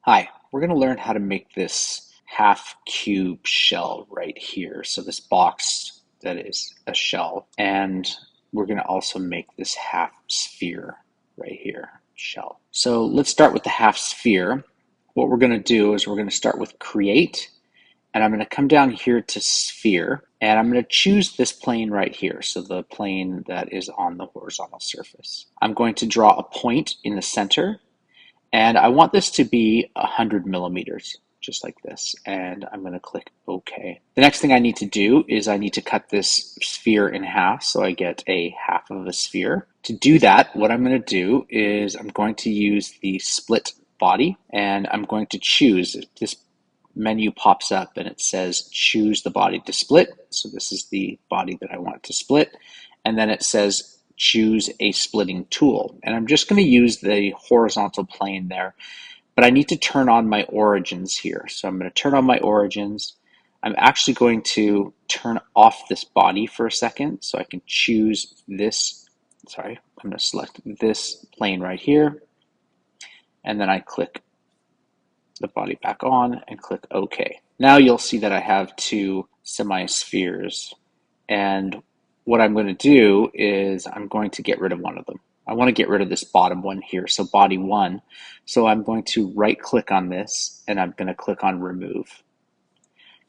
Hi, we're going to learn how to make this half cube shell right here. So this box that is a shell, and we're going to also make this half sphere right here, shell. So let's start with the half sphere. What we're going to do is we're going to start with create, and I'm going to come down here to sphere, and I'm going to choose this plane right here. So the plane that is on the horizontal surface. I'm going to draw a point in the center. And I want this to be 100 millimeters, just like this. And I'm going to click OK. The next thing I need to do is I need to cut this sphere in half so I get a half of a sphere. To do that, what I'm going to do is I'm going to use the split body, and I'm going to choose. This menu pops up and it says choose the body to split. So this is the body that I want to split. And then it says choose a splitting tool. And I'm just going to use the horizontal plane there, but I need to turn on my origins here. So I'm going to turn on my origins. I'm actually going to turn off this body for a second so I can choose this. Sorry, I'm going to select this plane right here. And then I click the body back on and click OK. Now you'll see that I have two semi-spheres, and what I'm going to do is I'm going to get rid of one of them. I want to get rid of this bottom one here, so body one. So I'm going to right click on this and I'm going to click on remove.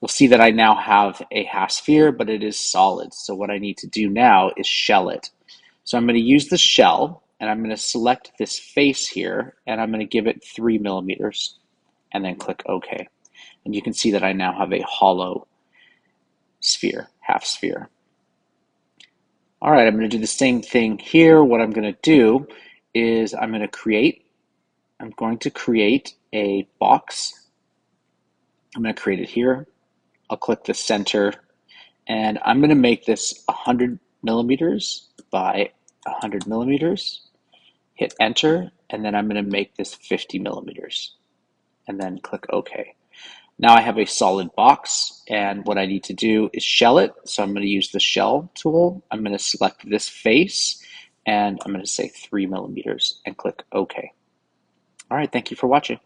You'll see that I now have a half sphere, but it is solid. So what I need to do now is shell it. So I'm going to use the shell and I'm going to select this face here and I'm going to give it 3 millimeters and then click OK. And you can see that I now have a hollow sphere, half sphere. All right, I'm going to do the same thing here. What I'm going to do is I'm going to create a box. I'm going to create it here. I'll click the center, and I'm going to make this 100 millimeters by 100 millimeters. Hit enter, and then I'm going to make this 50 millimeters, and then click OK. Now I have a solid box, and what I need to do is shell it. So I'm going to use the shell tool. I'm going to select this face, and I'm going to say 3 millimeters and click OK. All right, thank you for watching.